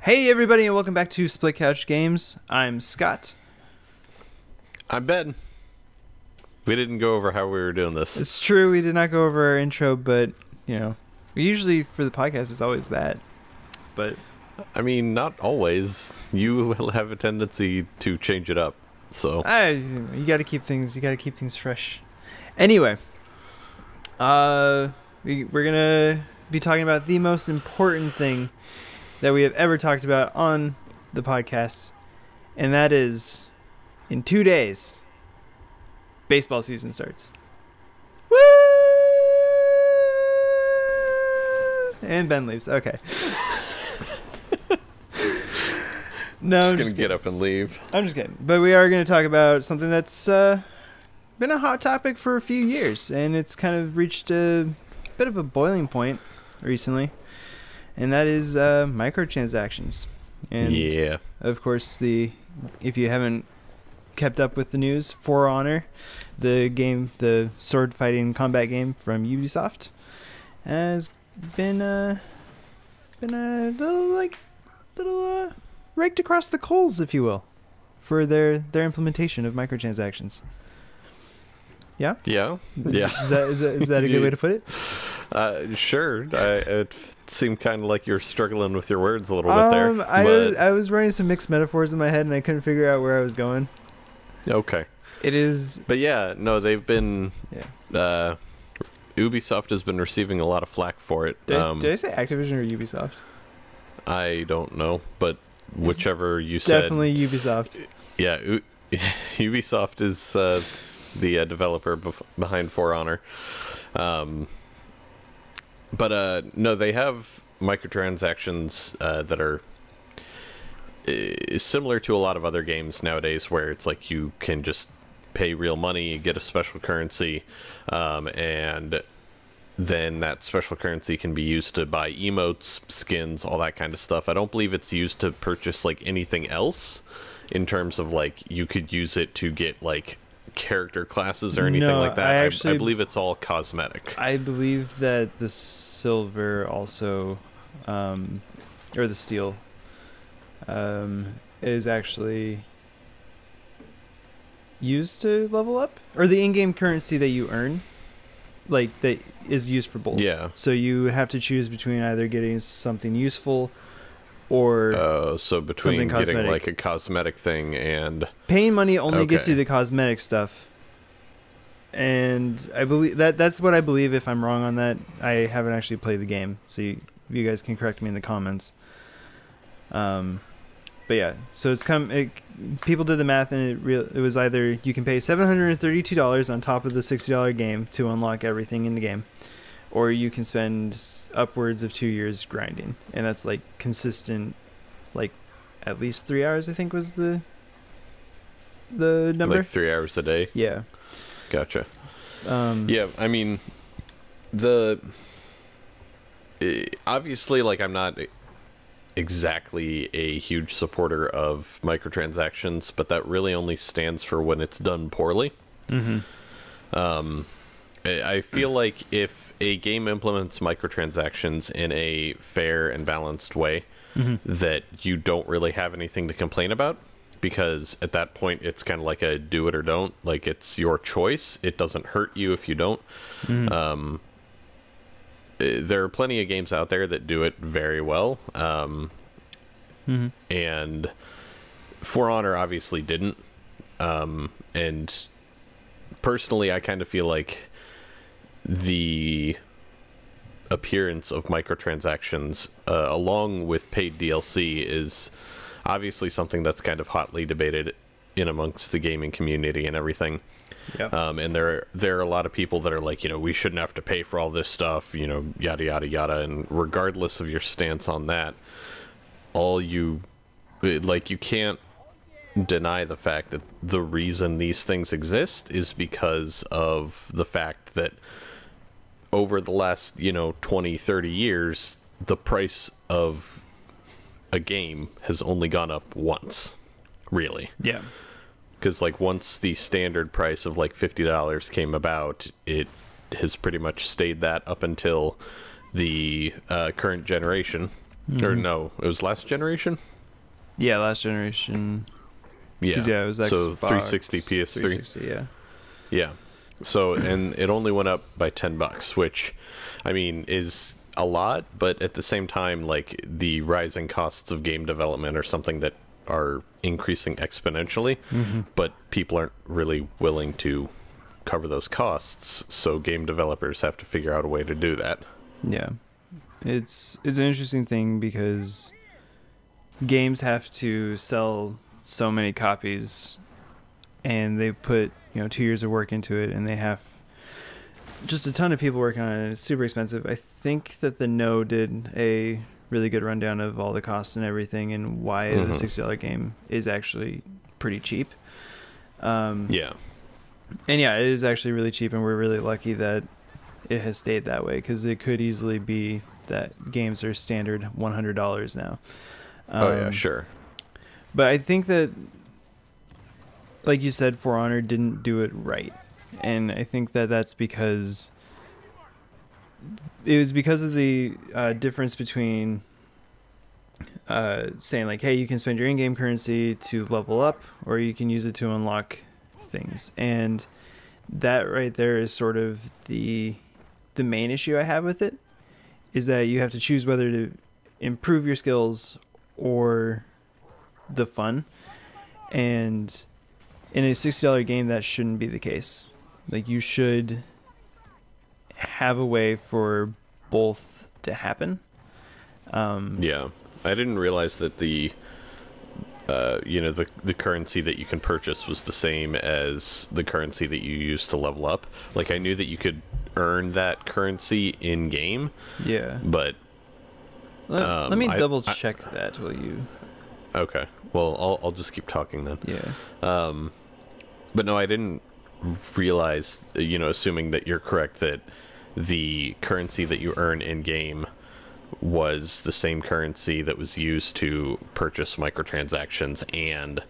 Hey everybody and welcome back to Split Couch Games. I'm Scott. I'm Ben. We didn't go over how we were doing this. It's true, we did not go over our intro, but, you know, usually for the podcast it's always that. But I mean, not always. You will have a tendency to change it up. So you got to keep things fresh. Anyway, we're going to be talking about the most important thing that we have ever talked about on the podcast, and that is in 2 days baseball season starts. Woo! And Ben leaves. Okay. No, just gonna get up and leave. I'm just kidding. But we are going to talk about something that's been a hot topic for a few years, and it's kind of reached a bit of a boiling point recently, and that is microtransactions. And yeah, of course, if you haven't kept up with the news, For Honor, the sword fighting combat game from Ubisoft, has been a little raked across the coals, if you will, for their implementation of microtransactions. Yeah? Yeah. Is that a good way to put it? Sure. It seemed kind of like you're struggling with your words a little bit there. I was running some mixed metaphors in my head, and I couldn't figure out where I was going. Okay. It is... But yeah, no, they've been... Yeah. Ubisoft has been receiving a lot of flack for it. Did I say Activision or Ubisoft? I don't know, but whichever you said. Definitely Ubisoft. Yeah, Ubisoft is the developer behind For Honor. But no, they have microtransactions that are similar to a lot of other games nowadays, where it's like you can just pay real money, get a special currency, and then that special currency can be used to buy emotes, skins, all that kind of stuff. I don't believe it's used to purchase like anything else in terms of like you could use it to get like character classes or anything like that. I believe it's all cosmetic. I believe that the silver also, or the steel, is actually used to level up, or the in-game currency that you earn, like that is used for both. Yeah. So you have to choose between either getting something useful or so between getting like a cosmetic thing and paying money only gets you the cosmetic stuff. And I believe that's what I believe. If I'm wrong on that, I haven't actually played the game, so you guys can correct me in the comments. But yeah, so people did the math, and it was either you can pay $732 on top of the $60 game to unlock everything in the game, or you can spend upwards of 2 years grinding, and that's like consistent, like at least 3 hours, I think was the number. Like 3 hours a day. Yeah. Gotcha. Yeah, I mean, obviously, like, I'm not exactly a huge supporter of microtransactions, but that really only stands for when it's done poorly. Mm-hmm. I feel like if a game implements microtransactions in a fair and balanced way, that you don't really have anything to complain about, because at that point it's kind of like a do it or don't. Like, it's your choice. It doesn't hurt you if you don't. There are plenty of games out there that do it very well, and For Honor obviously didn't. And personally, I kind of feel like the appearance of microtransactions along with paid DLC is obviously something that's kind of hotly debated in amongst the gaming community and everything. Yeah. And there are a lot of people that are like, you know, we shouldn't have to pay for all this stuff, you know, yada yada yada. And regardless of your stance on that, you can't deny the fact that the reason these things exist is because of the fact that over the last, 20, 30 years, the price of a game has only gone up once, really. Yeah. Because, like, once the standard price of, like, $50 came about, it has pretty much stayed that up until the current generation. Or no, it was last generation. Yeah, last generation. Yeah, Yeah, it was Xbox, so 360, PS3. 360, yeah. Yeah. So, and it only went up by $10, which, I mean, is a lot, but at the same time, like, the rising costs of game development are something that are increasing exponentially, but people aren't really willing to cover those costs, so game developers have to figure out a way to do that. Yeah. It's an interesting thing because games have to sell so many copies, and they put 2 years of work into it, and they have just a ton of people working on it. It's super expensive. I think that the No did a really good rundown of all the costs and everything, and why the $60 game is actually pretty cheap. Yeah. And yeah, it is actually really cheap, and we're really lucky that it has stayed that way, because it could easily be that games are standard $100 now. Oh yeah, sure. But I think that, like you said, For Honor didn't do it right. And I think that that's because it was because of the difference between saying like, hey, you can spend your in-game currency to level up, or you can use it to unlock things. And that right there is sort of the main issue I have with it, is that you have to choose whether to improve your skills or the fun. And in a $60 game, that shouldn't be the case. Like, you should have a way for both to happen. Yeah, I didn't realize that the currency that you can purchase was the same as the currency that you use to level up. Like, I knew that you could earn that currency in game. Yeah. But let me double check that while you. Okay. Well, I'll just keep talking then. Yeah. But no, I didn't realize, assuming that you're correct, that the currency that you earn in game was the same currency that was used to purchase microtransactions and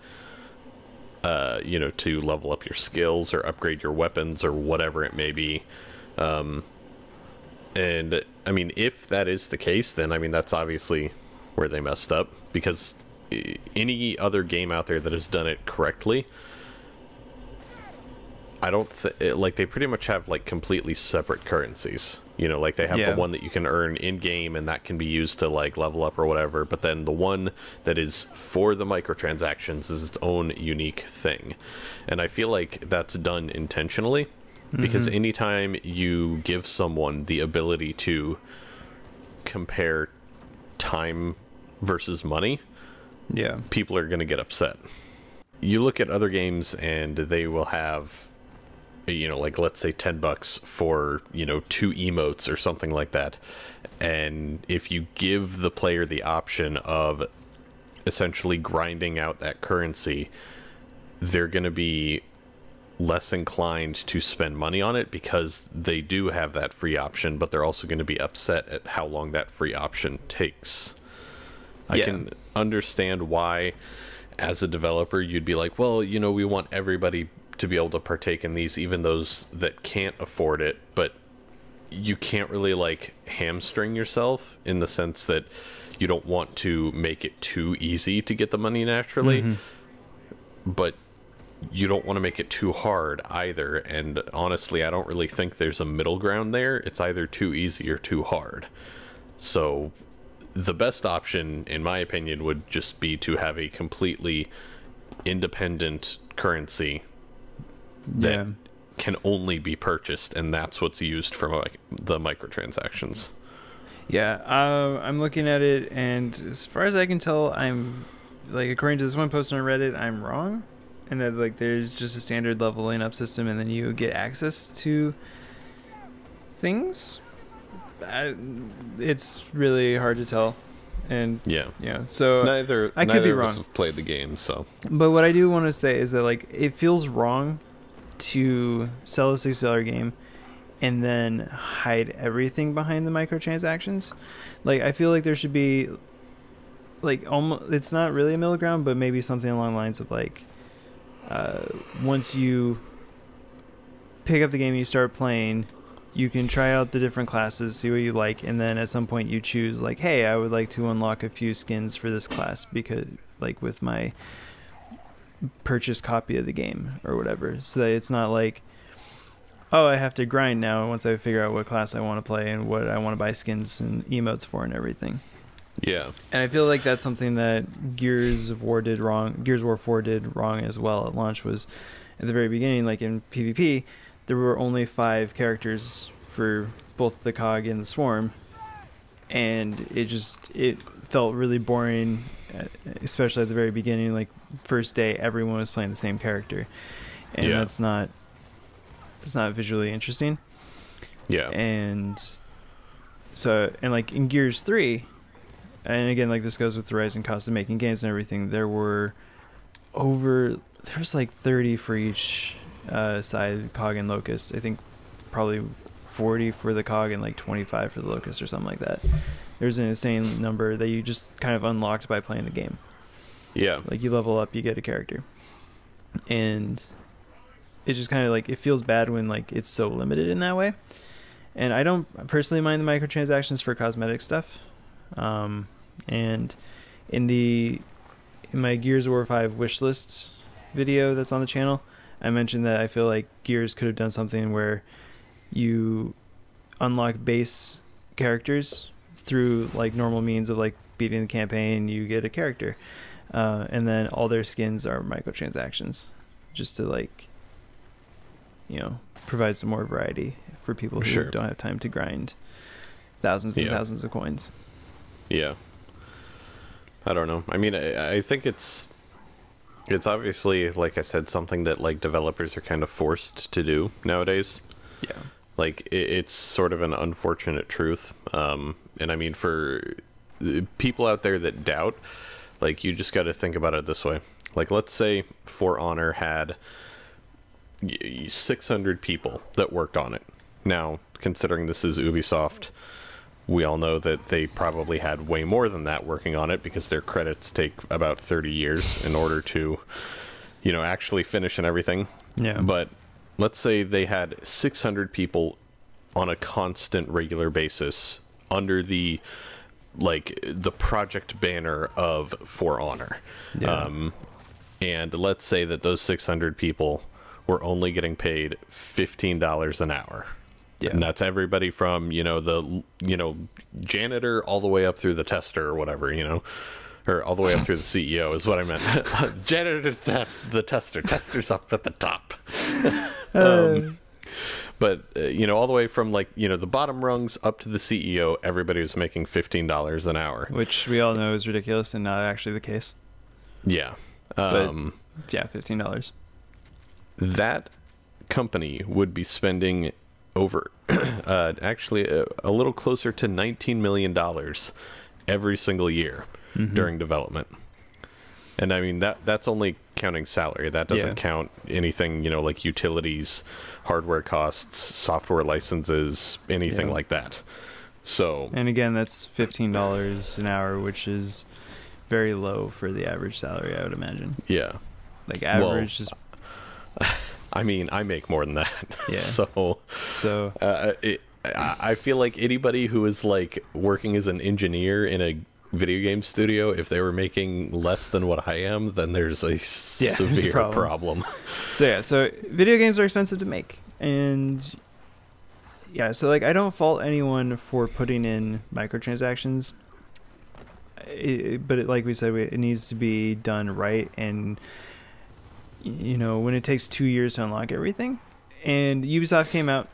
to level up your skills or upgrade your weapons or whatever it may be. And I mean, if that is the case, then I mean, that's obviously where they messed up, because any other game out there that has done it correctly, I don't like, they pretty much have like completely separate currencies. Like they have the one that you can earn in game, and that can be used to like level up or whatever, but then the one that is for the microtransactions is its own unique thing. And I feel like that's done intentionally, because anytime you give someone the ability to compare time versus money, people are going to get upset. You look at other games and they will have, like, let's say $10 for, 2 emotes or something like that. And if you give the player the option of essentially grinding out that currency, they're going to be less inclined to spend money on it, because they do have that free option, but they're also going to be upset at how long that free option takes. I can understand why, as a developer, you'd be like, well, we want everybody to be able to partake in these, even those that can't afford it, but you can't really like hamstring yourself, in the sense that you don't want to make it too easy to get the money naturally, but you don't want to make it too hard either. And honestly, I don't really think there's a middle ground there. It's either too easy or too hard. So the best option, in my opinion, would just be to have a completely independent currency that can only be purchased, and that's what's used for the microtransactions. Yeah, I'm looking at it, and as far as I can tell, I'm like, according to this one post on Reddit, I'm wrong, and that like there's just a standard leveling up system, and then you get access to things. It's really hard to tell, and so I could be wrong. Of us have played the game, so. But what I do want to say is that like, it feels wrong to sell a $60 game and then hide everything behind the microtransactions. Like, I feel like there should be like, almost, it's not really a middle ground, but maybe something along the lines of like, once you pick up the game and you start playing, you can try out the different classes, see what you like, and then at some point you choose like, hey, I would like to unlock a few skins for this class because like with my purchased copy of the game or whatever, so that it's not like, oh, I have to grind now once I figure out what class I want to play and what I want to buy skins and emotes for and everything. Yeah. And I feel like that's something that Gears of War did wrong. Gears of War 4 did wrong as well at launch, was at the very beginning, like in PvP, there were only 5 characters for both the COG and the Swarm, and it felt really boring, especially at the very beginning. Like first day, everyone was playing the same character, and that's not visually interesting. Yeah. And so, and like in Gears 3, and again, like this goes with the rising cost of making games and everything, there was like 30 for each side, COG and Locust. I think probably 40 for the COG and like 25 for the Locust or something like that. There's an insane number that you just kind of unlocked by playing the game. Yeah. Like you level up, you get a character. And it just kind of like, it feels bad when like it's so limited in that way. And I don't personally mind the microtransactions for cosmetic stuff. And in my Gears of War 5 wishlist video that's on the channel, I mentioned that I feel like Gears could have done something where you unlock base characters through like normal means of like beating the campaign, you get a character, and then all their skins are microtransactions, just to like, you know, provide some more variety for people who don't have time to grind thousands and thousands of coins. Yeah. I don't know. I mean, I think it's obviously, like I said, something that like developers are kind of forced to do nowadays. Yeah. Like it's sort of an unfortunate truth. And I mean, for people out there that doubt, like you just got to think about it this way. Like let's say For Honor had 600 people that worked on it. Now, considering this is Ubisoft, we all know that they probably had way more than that working on it because their credits take about 30 years in order to, you know, actually finish and everything. Yeah. But let's say they had 600 people on a constant, regular basis under the project banner of For Honor. Yeah. And let's say that those 600 people were only getting paid $15 an hour. Yeah. And that's everybody from, the janitor all the way up through the tester or whatever, or all the way up through the CEO is what I meant. Janitor, the tester, tester's up at the top. But, all the way from the bottom rungs up to the CEO, everybody was making $15 an hour. Which we all know is ridiculous and not actually the case. Yeah. But, yeah, $15. That company would be spending over actually a little closer to $19 million every single year during development. And I mean that's only counting salary. That doesn't count anything, like utilities, hardware costs, software licenses, anything like that. So, and again, that's $15 an hour, which is very low for the average salary, I would imagine. Yeah. Like average is, I mean, I make more than that. Yeah. So I feel like anybody who is like working as an engineer in a video game studio, if they were making less than what I am, then there's a severe problem. So video games are expensive to make, and so like I don't fault anyone for putting in microtransactions, but like we said, it needs to be done right. And when it takes 2 years to unlock everything, and Ubisoft came out,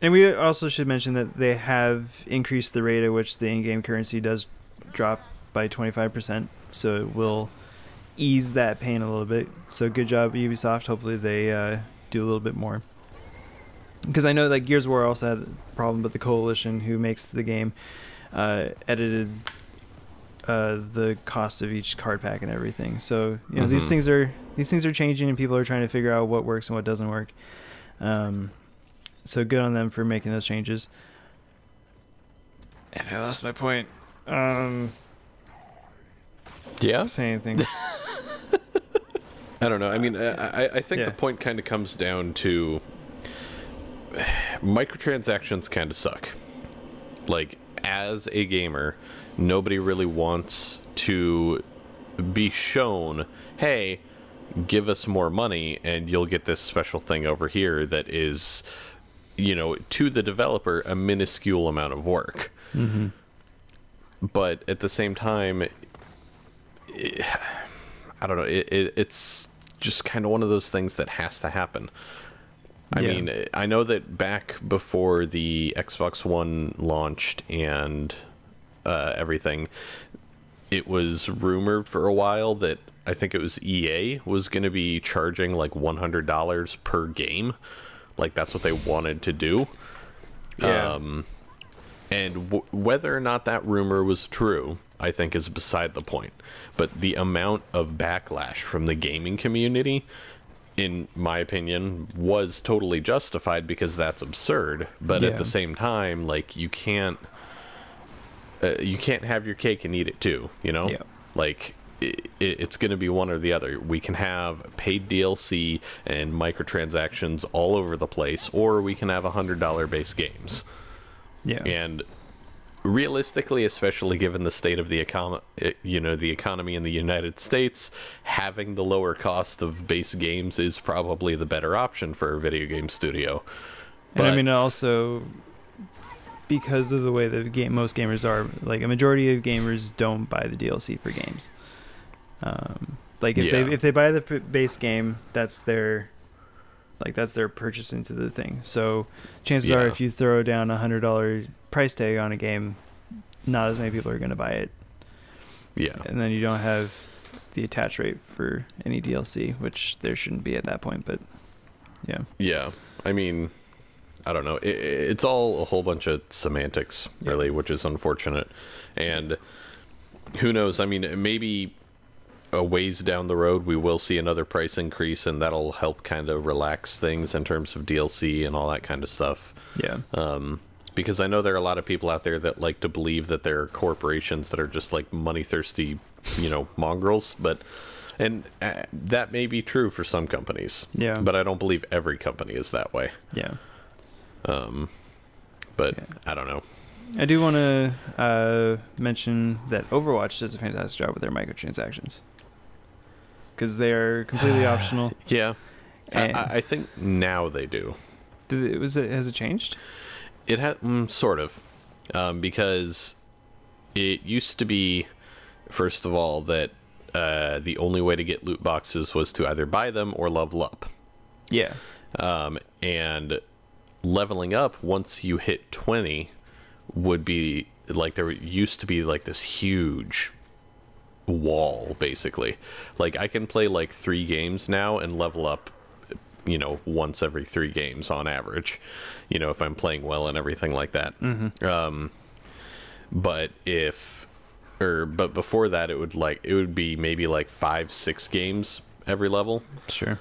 and we also should mention that they have increased the rate at which the in-game currency does drop by 25%, so it will ease that pain a little bit. So good job, Ubisoft. Hopefully they do a little bit more, because I know that Gears of War also had a problem, but the Coalition, who makes the game, edited the cost of each card pack and everything. So these things are changing, and people are trying to figure out what works and what doesn't work. So good on them for making those changes. And I lost my point. Saying things. I don't know. I mean, I think the point kind of comes down to microtransactions kind of suck. Like, as a gamer, nobody really wants to be shown, hey, give us more money and you'll get this special thing over here that is, you know, to the developer, a minuscule amount of work. Mm-hmm. But at the same time, I don't know, it's just kind of one of those things that has to happen. I mean, I know that back before the Xbox One launched and everything, it was rumored for a while that I think it was EA was going to be charging like $100 per game. Like, that's what they wanted to do. Yeah. And whether or not that rumor was true, I think is beside the point. But the amount of backlash from the gaming community, in my opinion, was totally justified, because that's absurd. But at the same time, like, you can't have your cake and eat it too, you know? Yeah. Like, it's going to be one or the other. We can have paid DLC and microtransactions all over the place, or we can have $100 base games. Yeah. And realistically, especially given the state of the economy in the United States, having the lower cost of base games is probably the better option for a video game studio. And I mean, also, because of the way that most gamers are, like, a majority of gamers don't buy the DLC for games. Like, if they buy the base game, that's their purchase into the thing. So chances are, if you throw down $100 price tag on a game, not as many people are going to buy it. Yeah. And then you don't have the attach rate for any DLC, which there shouldn't be at that point. But yeah. Yeah. I mean, I don't know. It's all a whole bunch of semantics, really, which is unfortunate. And who knows? I mean, maybe a ways down the road we will see another price increase, and that'll help kind of relax things in terms of DLC and all that kind of stuff. Yeah. Because I know there are a lot of people out there that like to believe that there are corporations that are just like money thirsty, you know, mongrels. And that may be true for some companies. Yeah. But I don't believe every company is that way. Yeah. But I don't know. I do want to mention that Overwatch does a fantastic job with their microtransactions, because they are completely optional. Yeah. I think now they do. Has it changed? It has, sort of, because it used to be, first of all, that the only way to get loot boxes was to either buy them or level up. Yeah. And leveling up once you hit 20 would be like, there used to be like this huge wall, basically. Like, I can play like 3 games now and level up, you know, once every 3 games on average, you know, if I'm playing well and everything like that. Mm-hmm. But before that, it would be maybe like 5-6 games every level. Sure.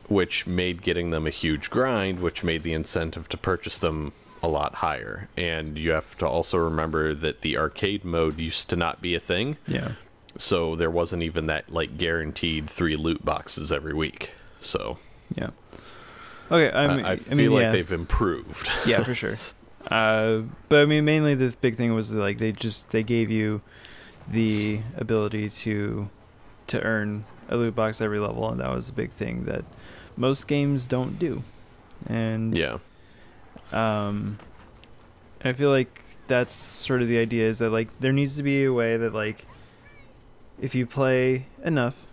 Which made getting them a huge grind, which made the incentive to purchase them a lot higher. And you have to also remember that the arcade mode used to not be a thing. Yeah. So there wasn't even that like guaranteed 3 loot boxes every week. So yeah. Okay. I feel like they've improved. Yeah, for sure. But I mean, mainly the big thing was like they gave you the ability to earn a loot box every level, and that was a big thing that most games don't do. And yeah. I feel like that's sort of the idea, is that like there needs to be a way that like if you play enough,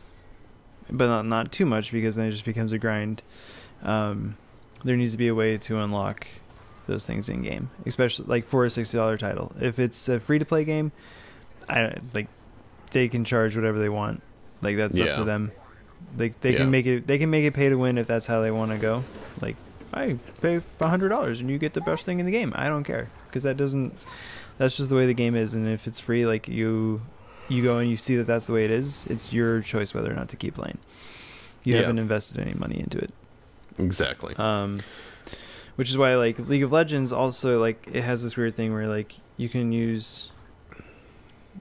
but not too much, because then it just becomes a grind, there needs to be a way to unlock those things in game, especially like for a $60 title. If it's a free to play game, they can charge whatever they want. Like, that's up to them. Like, they can make it pay to win if that's how they want to go. Like, I pay $100 and you get the best thing in the game. I don't care, because that's just the way the game is. And if it's free, like, you go and you see that that's the way it is, it's your choice whether or not to keep playing. You haven't invested any money into it. Exactly. Which is why, like, League of Legends also, like, it has this weird thing where, like, you can use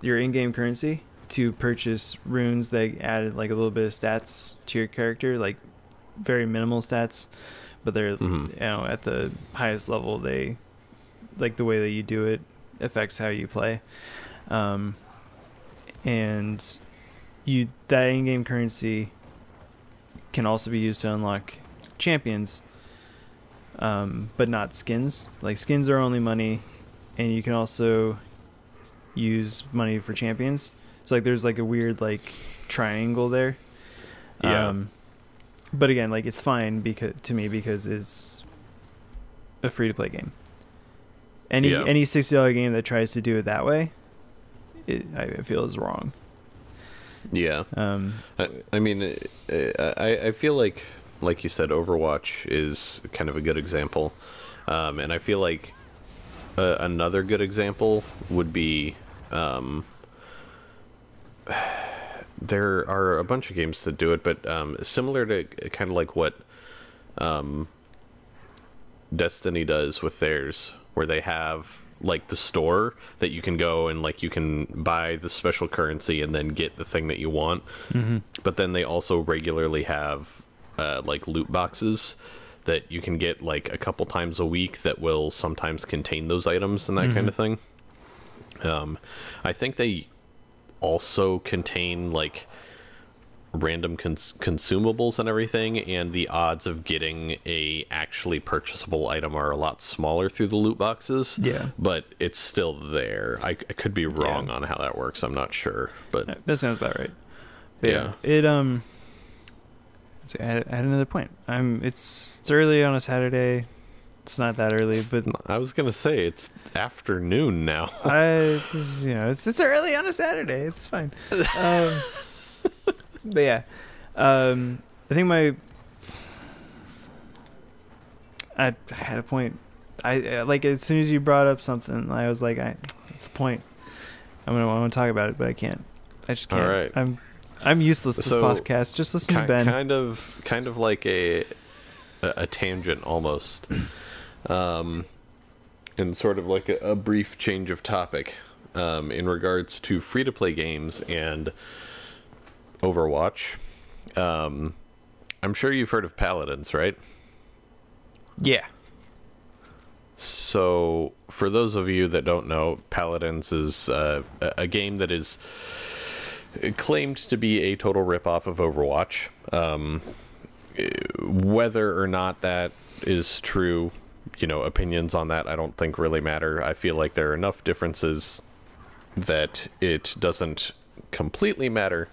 your in-game currency to purchase runes that add like a little bit of stats to your character, like very minimal stats, but they're Mm-hmm. you know, at the highest level, they like the way that you do it affects how you play. And that in-game currency can also be used to unlock champions, but not skins. Like, skins are only money, and you can also use money for champions. So like there's like a weird like triangle there. Yeah. But again, like, it's fine because it's a free to play game. Any $60 game that tries to do it that way, I feel is wrong. Yeah. I mean, I feel like you said, Overwatch is kind of a good example. And I feel like another good example would be, there are a bunch of games that do it, but similar to kind of like what Destiny does with theirs, where they have like the store that you can go and like you can buy the special currency and then get the thing that you want. Mm-hmm. But then they also regularly have like loot boxes that you can get like a couple times a week that will sometimes contain those items and that Mm-hmm. kind of thing. I think they also contain like random consumables and everything, and the odds of getting a actually purchasable item are a lot smaller through the loot boxes. Yeah, but it's still there. I could be wrong on how that works. I'm not sure, but that sounds about right. But yeah. It let's see, I had another point. It's early on a Saturday. It's not that early, but I was gonna say it's afternoon now. it's early on a Saturday. It's fine. But yeah, I think I had a point. I like, as soon as you brought up something, I was like, that's the point. I want to talk about it, but I can't. I just can't. All right. I'm useless this podcast. Just listen to Ben. Kind of like a tangent almost. And sort of like a brief change of topic in regards to free-to-play games and Overwatch. I'm sure you've heard of Paladins, right? Yeah. So, for those of you that don't know, Paladins is a game that is claimed to be a total ripoff of Overwatch. Whether or not that is true, opinions on that I don't think really matter. I feel like there are enough differences that it doesn't completely matter,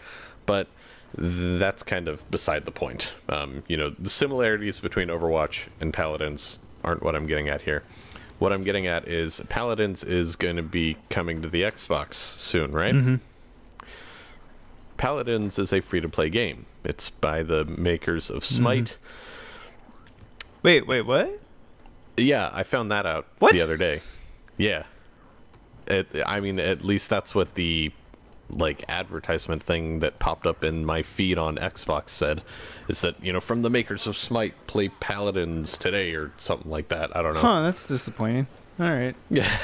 but that's kind of beside the point. The similarities between Overwatch and Paladins aren't what I'm getting at here. What I'm getting at is Paladins is going to be coming to the Xbox soon, right? Mm-hmm. Paladins is a free-to-play game. It's by the makers of Smite. Wait, what? Yeah, I found that out the other day. Yeah. I mean, at least that's what the advertisement thing that popped up in my feed on Xbox said, is that, from the makers of Smite, play Paladins today or something like that. I don't know. Huh, that's disappointing. All right. Yeah.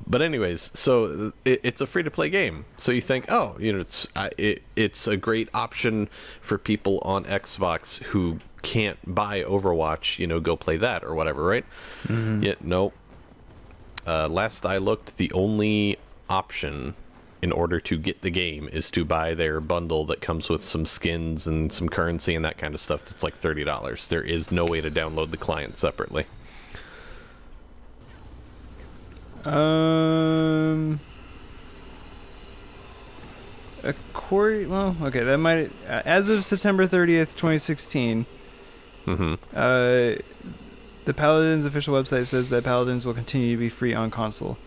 But anyways, so it's a free-to-play game. So you think, it's a great option for people on Xbox who can't buy Overwatch, go play that or whatever, right? Mm-hmm. Yeah, no. Last I looked, the only option in order to get the game is to buy their bundle that comes with some skins and some currency and that kind of stuff. That's like $30. There is no way to download the client separately. That might, as of September 30th, 2016. Mm-hmm. The Paladins official website says that Paladins will continue to be free on console.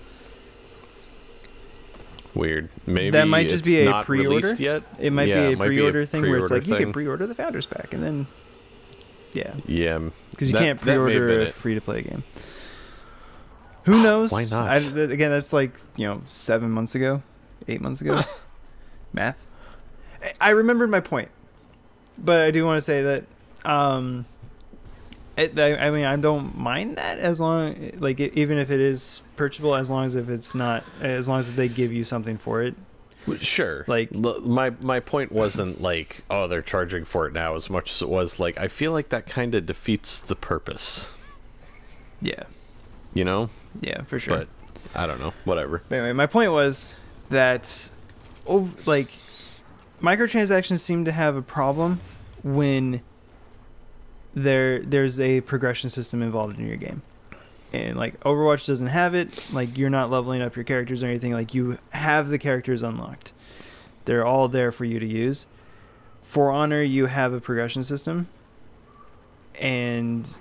Weird. Maybe that might just be a pre-order yet. It might be a pre-order thing where it's like you can pre-order the Founders Pack and then yeah, because you can't pre-order a free-to-play game. Who knows? Why not? Again, that's like 7 months ago, 8 months ago. Math. I remembered my point, but I do want to say that I mean, I don't mind that as long, even if it is purchasable, as long as they give you something for it. Sure. Like, My point wasn't like, oh, they're charging for it now, as much as it was like, I feel like that kind of defeats the purpose. yeah, You know? yeah, for sure. But I don't know. Whatever. But anyway, my point was that, like, microtransactions seem to have a problem when there's a progression system involved in your game. And like Overwatch doesn't have it. Like, you're not leveling up your characters or anything. Like, you have the characters unlocked. They're all there for you to use. For Honor, you have a progression system. And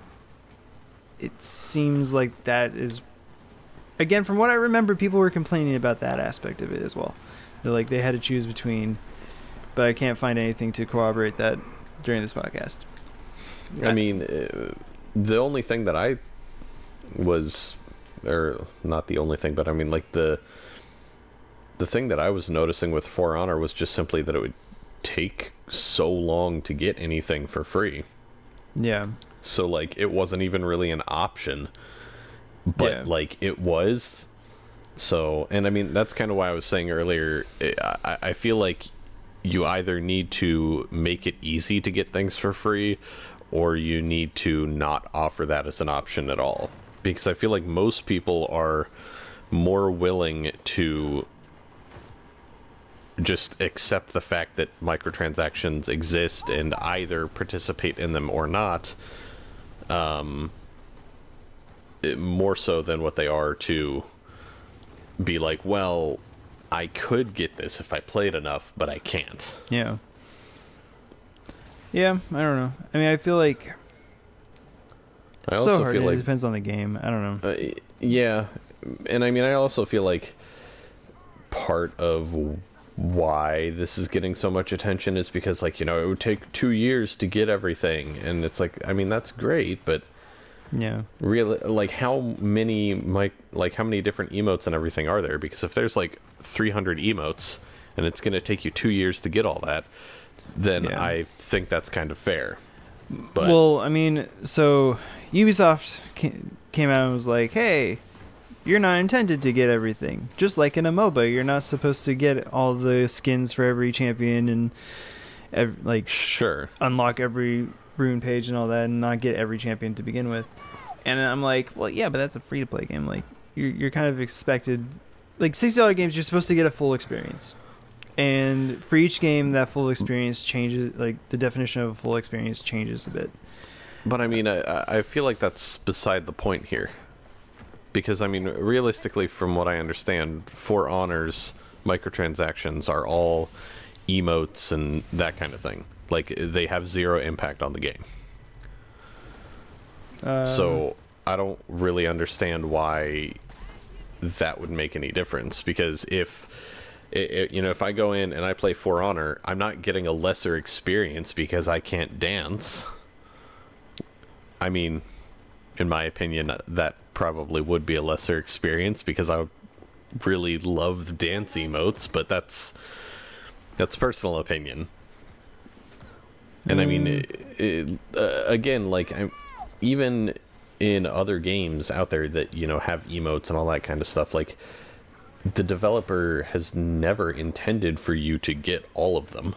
it seems like that is, again, from what I remember, people were complaining about that aspect of it as well. They're like, they had to choose between, but I can't find anything to corroborate that during this podcast. I mean, the only thing that I was, or not the only thing, but I mean, like, the thing that I was noticing with For Honor was just simply that it would take so long to get anything for free. Yeah. So, like, it wasn't even really an option, but like, it was. So, and I mean, that's kind of why I was saying earlier, I feel like you either need to make it easy to get things for free, or you need to not offer that as an option at all. Because I feel like most people are more willing to just accept the fact that microtransactions exist and either participate in them or not, more so than what they are to be like, well, I could get this if I played enough, but I can't. Yeah. Yeah, I don't know. I mean, I feel like I it's also so hard. feel like It depends on the game. I don't know. Yeah, and I mean, I also feel like part of why this is getting so much attention is because, like, you know, it would take 2 years to get everything, and it's like, I mean, that's great, but Yeah. really, like, how many different emotes and everything are there? Because if there's like 300 emotes and it's going to take you 2 years to get all that, then I think that's kind of fair. But Well, I mean, so Ubisoft came out and was like, hey, you're not intended to get everything. Just like in a MOBA, you're not supposed to get all the skins for every champion and like sure, unlock every rune page and all that, and not get every champion to begin with. And I'm like, well, yeah, but that's a free-to-play game. Like, you're kind of expected, like, $60 games, you're supposed to get a full experience. And for each game, that full experience changes, like, the definition of a full experience changes a bit. But I mean, I feel like that's beside the point here. Because, I mean, realistically, from what I understand, For Honor's microtransactions are all emotes and that kind of thing. Like, they have zero impact on the game. So, I don't really understand why that would make any difference. Because if I go in and I play For Honor, I'm not getting a lesser experience because I can't dance. I mean, in my opinion, that probably would be a lesser experience because I really love the dance emotes, but that's personal opinion. And I mean, again, like, even in other games out there that, you know, have emotes and all that kind of stuff, like, the developer has never intended for you to get all of them.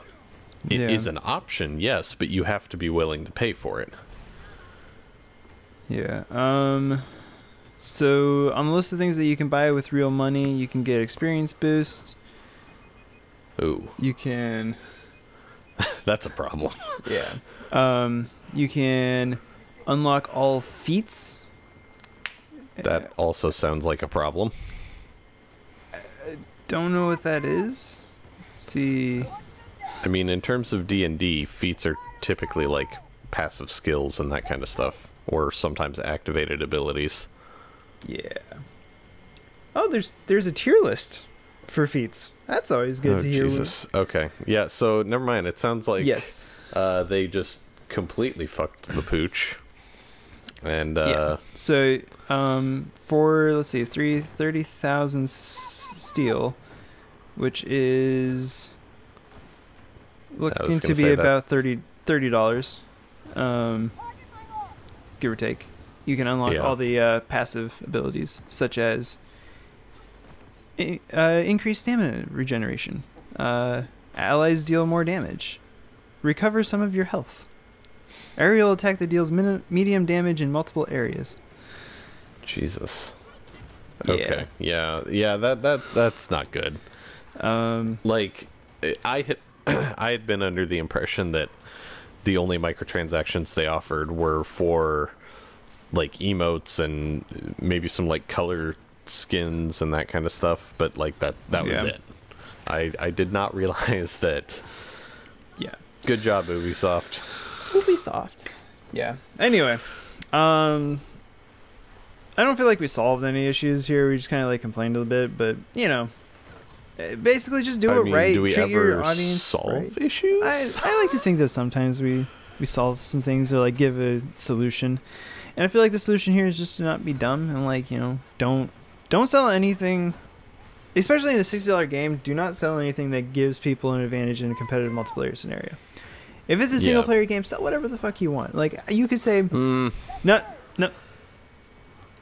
It is an option, yes, but you have to be willing to pay for it. Yeah. So on the list of things that you can buy with real money, you can get experience boost. Ooh. You can. That's a problem. Yeah. You can unlock all feats. That also sounds like a problem. I don't know what that is. Let's see. I mean, in terms of D&D, feats are typically like passive skills and that kind of stuff, or sometimes activated abilities. Yeah. Oh, there's a tier list for feats. That's always good to hear. Jesus. Okay. Yeah, so never mind. It sounds like yes. They just completely fucked the pooch. And so for, let's see, 30,000 steel, which is looking to be about $30, give or take. You can unlock all the passive abilities, such as increased stamina regeneration, Allies deal more damage. Recover some of your health. Aerial attack that deals medium damage in multiple areas. Jesus. Yeah. Okay. Yeah. That's not good. Like, I had been under the impression that the only microtransactions they offered were for like emotes and maybe some like color skins and that kind of stuff, but like that was it. I did not realize that. Yeah. Good job, Ubisoft. Yeah. Anyway, I don't feel like we solved any issues here. We just kind of like complained a little bit, but you know, basically just do it right. Do we Treat your ever audience solve right. issues? I like to think that sometimes we solve some things or like give a solution, and I feel like the solution here is just to not be dumb and like, you know, don't sell anything, especially in a $60 game. Do not sell anything that gives people an advantage in a competitive multiplayer scenario. If it's a single player game, sell whatever the fuck you want. Like you could say no.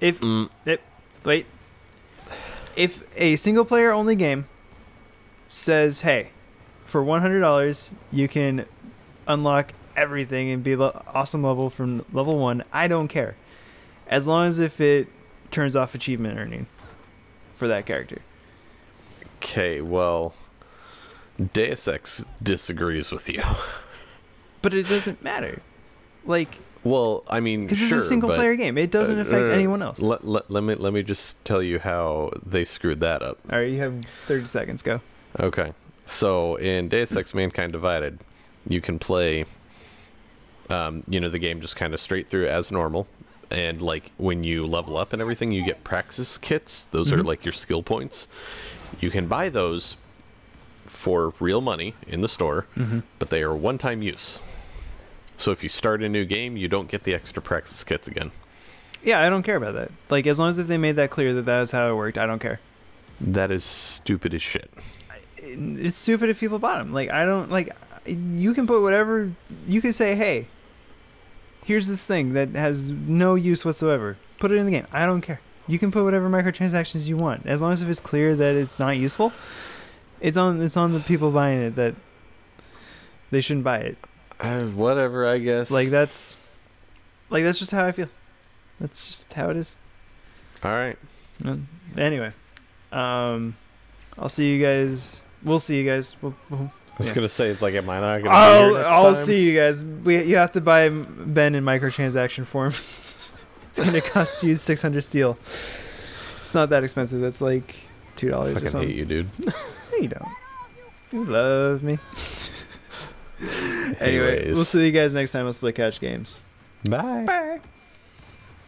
Wait. If a single player only game says, hey, for $100 you can unlock everything and be awesome level from level 1, I don't care, as long as if it turns off achievement earning for that character. Okay, well, Deus Ex disagrees with you. But it doesn't matter. Like, well, I mean, because sure, it's a single player game, it doesn't affect anyone else. Let me just tell you how they screwed that up. All right, you have 30 seconds. Go. Okay, so in Deus Ex Mankind Divided, you can play, the game just kind of straight through as normal, and like when you level up and everything, you get praxis kits. Those are like your skill points. You can buy those for real money in the store, but they are one-time use. So if you start a new game, you don't get the extra praxis kits again. Yeah, I don't care about that. Like, as long as if they made that clear that is how it worked, I don't care. That is stupid as shit. It's stupid if people bought them. Like, I don't, like, you can put whatever, you can say, hey, here's this thing that has no use whatsoever. Put it in the game. I don't care. You can put whatever microtransactions you want. As long as if it's clear that it's not useful, it's on the people buying it that they shouldn't buy it. Whatever, I guess. That's just how I feel. That's just how it is. All right. Anyway, I'll see you guys. We'll see you guys. I was gonna say, it's like, am I not gonna be here next I'll time? see you guys. You have to buy Ben in microtransaction form. It's gonna cost you 600 steel. It's not that expensive. That's like $2 or something. I fucking hate you, dude. No, you don't. You love me. Anyway, we'll see you guys next time on Split Couch Games. Bye. Bye.